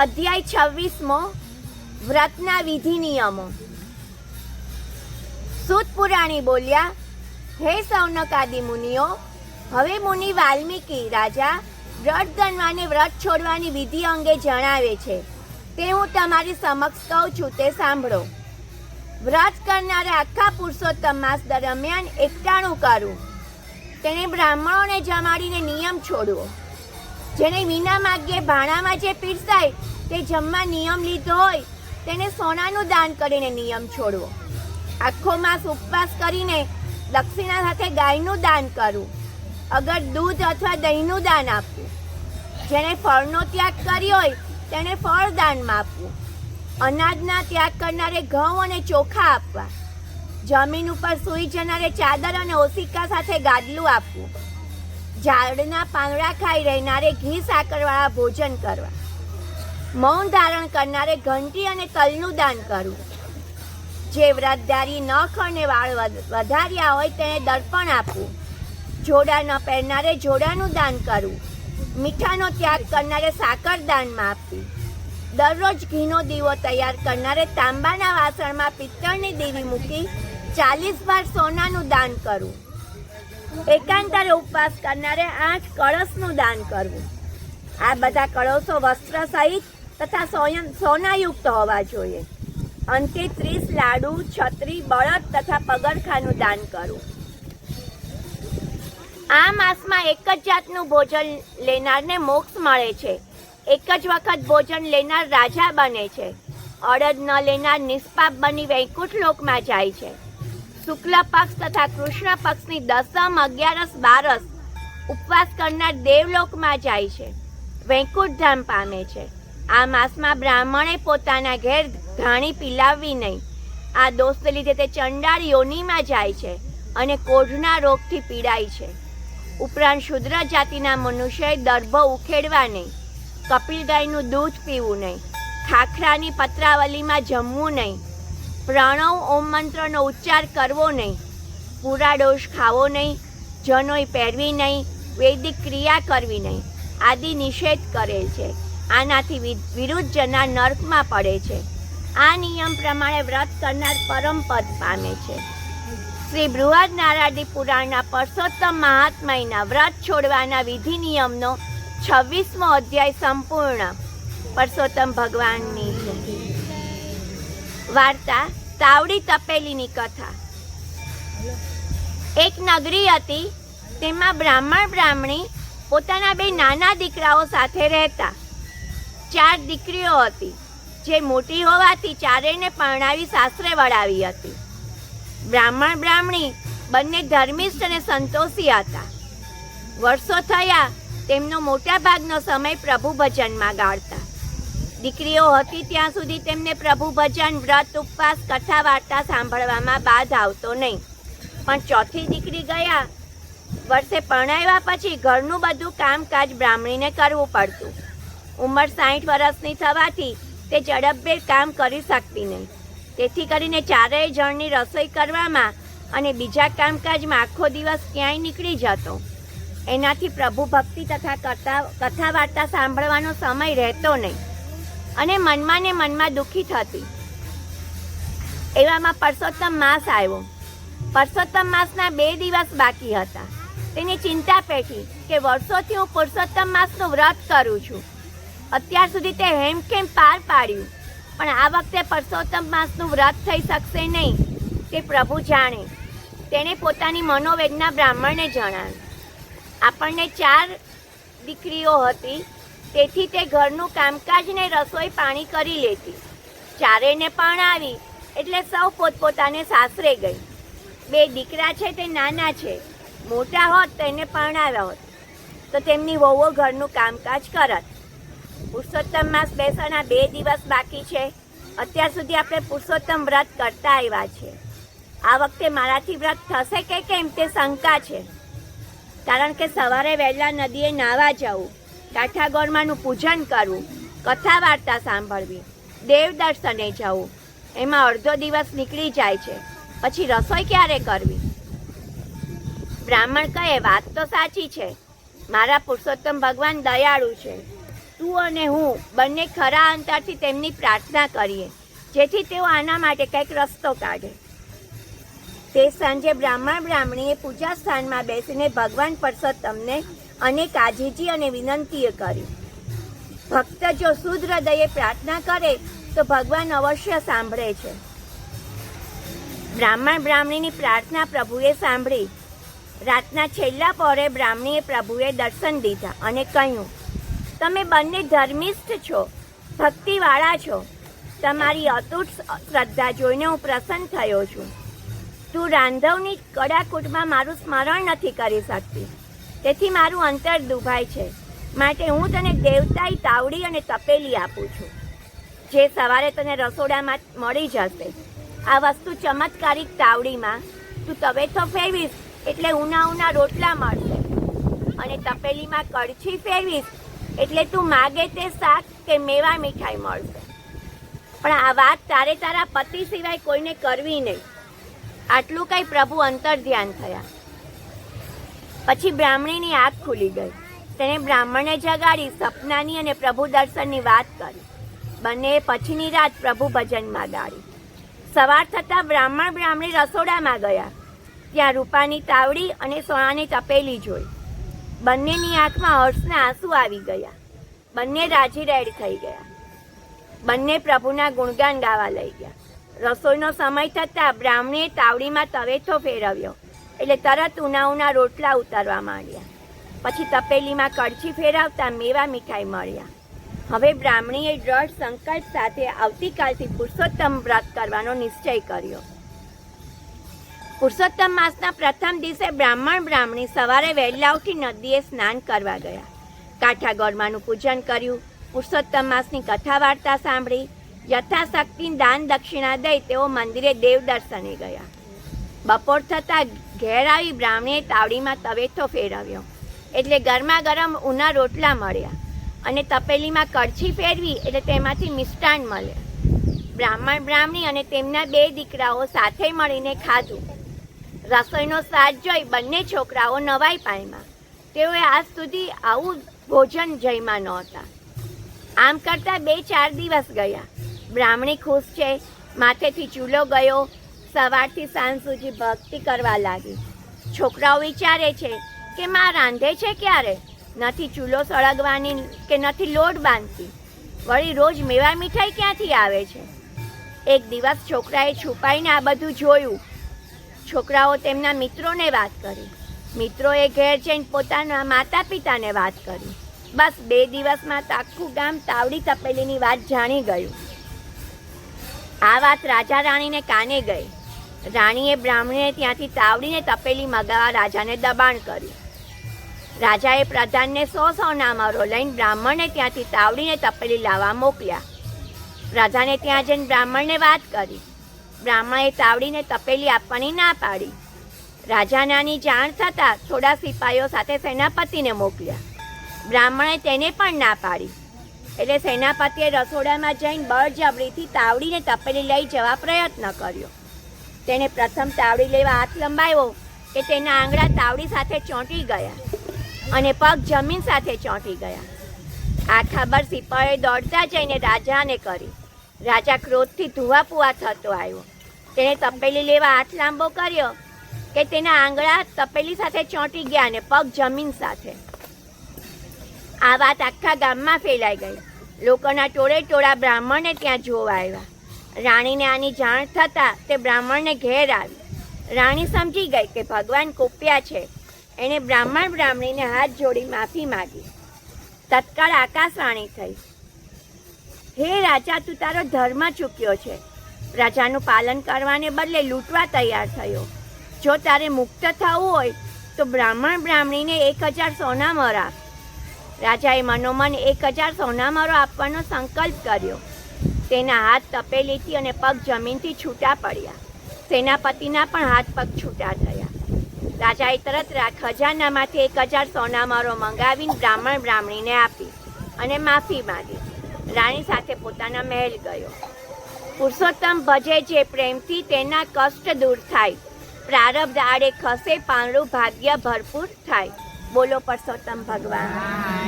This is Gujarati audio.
અધ્યાય 26મો વ્રતના વિધિ નિયમો। સૂત પુરાણી બોલ્યા, હે સૌનકાદિ મુનિઓ, હવે મુનિ વાલ્મીકી રાજા વ્રત ગણવાને વ્રત છોડવાની વિધિ અંગે જણાવે છે, તે હું તમારી સમક્ષ કહું છું, તે સાંભળો। વ્રત કરનારે આખા પુરુષોત્તમ માસ દરમિયાન એકટાણું કરવું, તેને બ્રાહ્મણોને જમાડીને નિયમ છોડવો, જેને વિના માગ્યે ભાણામાં જે પીરસાય તે જમવા નિયમ લીધો હોય તેને સોનાનું દાન કરીને નિયમ છોડવો, આખો માસ ઉપવાસ કરીને દક્ષિણા સાથે ગાયનું દાન કરવું, અગર દૂધ અથવા દહીંનું દાન આપવું, જેણે ફળનો ત્યાગ કર્યો હોય તેને ફળ દાનમાં આપવું, અનાજના ત્યાગ કરનારે ઘઉં અને ચોખા આપવા, જમીન ઉપર સૂઈ જનારે ચાદર અને ઓશિકા સાથે ગાદલું આપવું, ઝાડના પાંદડા ખાઈ રહેનારે ઘી સાકરવાળા ભોજન કરવા, મૌન ધારણ કરનારે ઘંટી અને તલનું દાન કરવું, જે વ્રતધારી નખ અને વાળ વધાર્યા હોય તેને દર્પણ આપવું, જોડા ન પહેરનારે જોડાનું દાન કરવું, મીઠાનો ત્યાગ કરનારે સાકર દાનમાં આપવી, દરરોજ ઘીનો દીવો તૈયાર કરનારે તાંબાના વાસણમાં પિત્તળની દેવી મૂકી 40 વાર સોનાનું દાન કરવું, એકાંતરે ઉપવાસ કરનારે 8 કળશનું દાન કરવું। આ બધા કળશો વસ્ત્ર સહિત તથા સોનાયુક્ત હોવા જોઈએ। અંતે 30 લાડુ, છત્રી, બળદ તથા પગરખાનું દાન કરવું। આ માસમાં એક જ જાતનું ભોજન લેનારને મોક્ષ મળે છે, એક જ વખત ભોજન લેનાર રાજા બને છે, અડદ ન લેનાર નિષ્પાપ બની વૈકુંઠ લોકમાં જાય છે, શુક્લ પક્ષ તથા કૃષ્ણ પક્ષની 10મ, 11સ, 12સ ઉપવાસ કરનાર દેવલોકમાં જાય છે, વૈકુંઠ ધામ પામે છે। આ માસમાં બ્રાહ્મણે પોતાના ઘેર ઘાણી પીલાવવી નહીં, આ દોષને લીધે તે ચંડાળ યોનિમાં જાય છે અને કોઢના રોગથી પીડાય છે। ઉપરાંત શુદ્ર જાતિના મનુષ્યએ દર્ભો ઉખેડવા નહીં, કપિલ ગાયનું દૂધ પીવું નહીં, ખાખરાની પત્રાવલીમાં જમવું નહીં, પ્રણવ ઓમ મંત્રનો ઉચ્ચાર કરવો નહીં, પૂરા ડોશ ખાવો નહીં, જનોઈ પહેરવી નહીં, વૈદિક ક્રિયા કરવી નહીં આદિ નિષેધ કરેલ છે। આનાથી વિરુદ્ધ જનાર નર્કમાં પડે છે। આ નિયમ પ્રમાણે વ્રત કરનાર પરમ પદ પામે છે। શ્રી બૃહદ નારાયણ પુરાણના પુરુષોત્તમ મહાત્મયના વ્રત છોડવાના વિધિ નિયમનો 26મો અધ્યાય સંપૂર્ણ। પુરુષોત્તમ ભગવાનની વાર્તા। તાવડી તપેલીની કથા। એક નગરી હતી, તેમાં બ્રાહ્મણ બ્રાહ્મણી પોતાના 2 નાના દીકરાઓ સાથે રહેતા। 4 દીકરીઓ હતી, જે મોટી હોવાથી ચારેયને પરણાવી સાસરે વળાવી હતી। બ્રાહ્મણ બ્રાહ્મણી બંને ધર્મિષ્ઠ અને સંતોષી હતા। વર્ષો થયા, તેમનો મોટા ભાગનો સમય પ્રભુ ભજનમાં ગાળતા। દીકરીઓ હતી ત્યાં સુધી તેમને પ્રભુ ભજન, વ્રત, ઉપવાસ, કથા વાર્તા સાંભળવામાં બાધ આવતો નહીં, પણ ચોથી દીકરી ગયા વર્ષે પરણાવ્યા પછી ઘરનું બધું કામકાજ બ્રાહ્મણીને કરવું પડતું। ઉંમર 60 વર્ષની થવાથી તે ઝડપભેર કામ કરી શકતી નહીં, તેથી કરીને ચારેય જણની રસોઈ કરવામાં અને બીજા કામકાજમાં આખો દિવસ ક્યાંય નીકળી જતો। એનાથી પ્રભુ ભક્તિ તથા કથા વાર્તા સાંભળવાનો સમય રહેતો નહીં અને મનમાં ને મનમાં દુઃખી થતી। એવામાં પુરુષોત્તમ માસ આવ્યો। પુરુષોત્તમ માસના 2 દિવસ બાકી હતા। તેની ચિંતા પેઠી કે વર્ષોથી હું પુરુષોત્તમ માસનું વ્રત કરું છું, અત્યાર સુધી તે હેમખેમ પાર પાડ્યું, પણ આ વખતે પુરુષોત્તમ માસનું વ્રત થઈ શકશે નહીં, તે પ્રભુ જાણે। તેણે પોતાની મનોવેદના બ્રાહ્મણને જણાવી। આપણને 4 દીકરીઓ હતી, તેથી તે ઘરનું કામકાજ ને રસોઈ પાણી કરી લેતી। ચારેયને પરણાવી એટલે સૌ પોતપોતાને સાસરે ગઈ। 2 દીકરા છે તે નાના છે, મોટા હોત તો એને પરણાવ્યા હોત તો તેમની વહુઓ ઘરનું કામકાજ કરત। પુરુષોત્તમ માસ બેસવાના 2 દિવસ બાકી છે। અત્યાર સુધી આપણે પુરુષોત્તમ વ્રત કરતા આવ્યા છે। આ વખતે મારાથી વ્રત થશે કે કેમ તે શંકા છે, કારણ કે સવારે વહેલા નદીએ નાહવા જવું, કાઠાગોરમાનું પૂજન કરવું, કથા વાર્તા સાંભળવી, દેવ દર્શને જવું, એમાં અડધો દિવસ નીકળી જાય છે, પછી રસોઈ ક્યારે કરવી? બ્રાહ્મણ કહે, વાત તો સાચી છે, મારા પુરુષોત્તમ ભગવાન દયાળુ છે, તું અને હું બંને ખરા અંતરથી તેમની પ્રાર્થના કરીએ, જેથી તેઓ આના માટે કંઈક રસ્તો કાઢે. તે સાંજે બ્રાહ્મણ બ્રાહ્મણીએ પૂજા સ્થાનમાં બેસીને ભગવાન પરસોત્તમને અનેક આજીજી અને વિનંતીઓ કરી. ભક્ત જો શુદ્ધ હૃદયે પ્રાર્થના કરે તો ભગવાન અવશ્ય સાંભળે છે. બ્રાહ્મણ બ્રાહ્મણીની પ્રાર્થના પ્રભુએ સાંભળી. રાતના છેલ્લા પહોરે બ્રાહ્મણીએ પ્રભુએ દર્શન દીધા અને કહ્યું, તમે બંને ધર્મિષ્ઠ છો, ભક્તિવાળા છો. તમારી અતૂટ શ્રદ્ધા જોઈને હું પ્રસન્ન થયો છું. તું રાંધવની કડાકૂટમાં મારું સ્મરણ નથી કરી શકતી, તેથી મારું અંતર દુભાય છે. માટે હું તને દેવતાઈ તાવડી અને તપેલી આપું છું, જે સવારે તને રસોડામાં મળી જશે. આ વસ્તુ ચમત્કારિક તાવડીમાં તું તવેથો ફેરવીશ એટલે ઉના રોટલા મળશે, અને તપેલીમાં કળછી ફેરવીશ એટલે તું માગે તે શાક કે મેવા મીઠાઈ મળશે. પણ આ વાત તારે તારા પતિ સિવાય કોઈને કરવી નહીં. આટલું કઈ પ્રભુ અંતર ધ્યાન થયા. પછી બ્રાહ્મણીની આંખ ખુલી ગઈ. તેણે બ્રાહ્મણને જગાડી સપનાની અને પ્રભુ દર્શનની વાત કરી. બંને પછીની રાત પ્રભુ ભજનમાં ગાળી. સવાર થતાં બ્રાહ્મણ બ્રાહ્મણી રસોડામાં ગયા. ત્યાં રૂપાની તાવડી અને સોનાની તપેલી જોઈ. બંનેની આંખમાં હર્ષના આંસુ આવી ગયા. બંને રાજી રેડ થઈ ગયા. બંને પ્રભુના ગુણગાન ગાવા લઈ ગયા. રસોઈનો સમય થતાં બ્રાહ્મણીએ તાવડીમાં તવેથો ફેરવ્યો એટલે તરત ઉના રોટલા ઉતારવા માંડ્યા. પછી તપેલીમાં કળછી ફેરવતા મેવા મીઠાઈ મળ્યા. હવે બ્રાહ્મણીએ દ્રઢ સંકલ્પ સાથે આવતીકાલથી પુરુષોત્તમ વ્રત કરવાનો નિશ્ચય કર્યો. પુરુષોત્તમ માસના પ્રથમ દિવસે બ્રાહ્મણ બ્રાહ્મણી સવારે વહેલા ઉઠી નદીએ સ્નાન કરવા ગયા. કાંઠા ગોરમાનું પૂજન કર્યું. પુરુષોત્તમ માસની કથા વાર્તા સાંભળી. યથાશક્તિ દાન દક્ષિણા દઈ તેઓ મંદિરે દેવ દર્શને ગયા. બપોર થતાં ઘેર આવી બ્રાહ્મણીએ તાવડીમાં તવેથો ફેરવ્યો એટલે ગરમા ગરમ ઉના રોટલા મળ્યા, અને તપેલીમાં કળછી ફેરવી એટલે તેમાંથી મિષ્ટાન મળ્યા. બ્રાહ્મણ બ્રાહ્મણી અને તેમના 2 દીકરાઓ સાથે મળીને ખાધું. રસોઈનો સ્વાદ જોઈ બંને છોકરાઓ નવાઈ પામ્યા. તેઓએ આજ સુધી આવું ભોજન જમ્યા નહોતા. આમ કરતા 2-4 દિવસ ગયા. બ્રાહ્મણી ખુશ છે. માથેથી ચૂલો ગયો. સવારથી સાંજ સુધી ભક્તિ કરવા લાગી. છોકરાઓ વિચારે છે કે માં રાંધે છે ક્યારે? નથી ચૂલો સળગવાની કે નથી લોટ બાંધતી. વળી રોજ મેવા મીઠાઈ ક્યાંથી આવે છે? એક દિવસ છોકરાએ છુપાઈને આ બધું જોયું. છોકરાઓ તેમના મિત્રોને વાત કરી. મિત્રોએ ઘેર જઈને પોતાના માતા પિતાને વાત કરી. બસ 2 દિવસમાં આખું ગામ તાવડી તપેલીની વાત જાણી ગયું. આ વાત રાજા રાણીને કાને ગઈ. રાણીએ બ્રાહ્મણીને ત્યાંથી તાવડીને તપેલી મગાવવા રાજાને દબાણ કર્યું. રાજાએ પ્રધાનને 100 સોનામરો લઈને બ્રાહ્મણને ત્યાંથી તાવડીને તપેલી લાવવા મોકલ્યા. રાજાને ત્યાં જઈને બ્રાહ્મણને વાત કરી. બ્રાહ્મણે તાવડીને તપેલી આપવાની ના પાડી. રાજાનાની જાણ થતાં થોડા સિપાહીઓ સાથે સેનાપતિને મોકલ્યા. બ્રાહ્મણે તેને પણ ના પાડી એટલે સેનાપતિએ રસોડામાં જઈને બળજબરીથી તાવડીને તપેલી લઈ જવા પ્રયત્ન કર્યો. તેણે પ્રથમ તાવડી લેવા હાથ લંબાવ્યો કે તેના આંગળા તાવડી સાથે ચોંટી ગયા અને પગ જમીન સાથે ચોંટી ગયા. આ ખબર સિપાહીએ દોડતા જઈને રાજાને કરી. રાજા ક્રોધથી ધુઆપુઆ થતો આવ્યો. તેણે તપેલી લેવા હાથ લાંબો કર્યો કે તેના આંગળા તપેલી સાથે ચોંટી ગયા અને પગ જમીન સાથે. આ વાત આખા ગામમાં ફેલાઈ ગઈ. લોકોના ટોળે બ્રાહ્મણને ત્યાં જોવા આવ્યા. રાણીને આની જાણ થતાં તે બ્રાહ્મણને ઘેર આવી. રાણી સમજી ગઈ કે ભગવાન કોપ્યા છે. એણે બ્રાહ્મણ બ્રાહ્મણીને હાથ જોડી માફી માગી. તત્કાળ આકાશવાણી થઈ, હે રાજા, તું તારો ધર્મ ચૂક્યો છે. રાજાનું પાલન કરવાને બદલે લૂંટવા તૈયાર થયો. જો તારે મુક્ત થવું હોય તો બ્રાહ્મણ બ્રાહ્મણીને 1000 સોનામર આપ. રાજાએ મનોમન 1000 સોનામરો આપવાનો સંકલ્પ કર્યો. તેના હાથ તપેલીથી અને પગ જમીનથી છૂટા પડ્યા. સેનાપતિના પણ હાથ પગ છૂટા થયા. રાજાએ તરત ખજાનામાંથી 1000 સોનામરો મંગાવીને બ્રાહ્મણ બ્રાહ્મણીને આપી અને માફી માંગી. રાણી સાથે પોતાના મહેલ ગયો. પુરુષોત્તમ ભજે જે પ્રેમથી તેના કષ્ટ દૂર થાય. પ્રારબ્ધ આડે ખસે પાંડુ ભાગ્ય ભરપૂર થાય. બોલો પુરુષોત્તમ ભગવાન.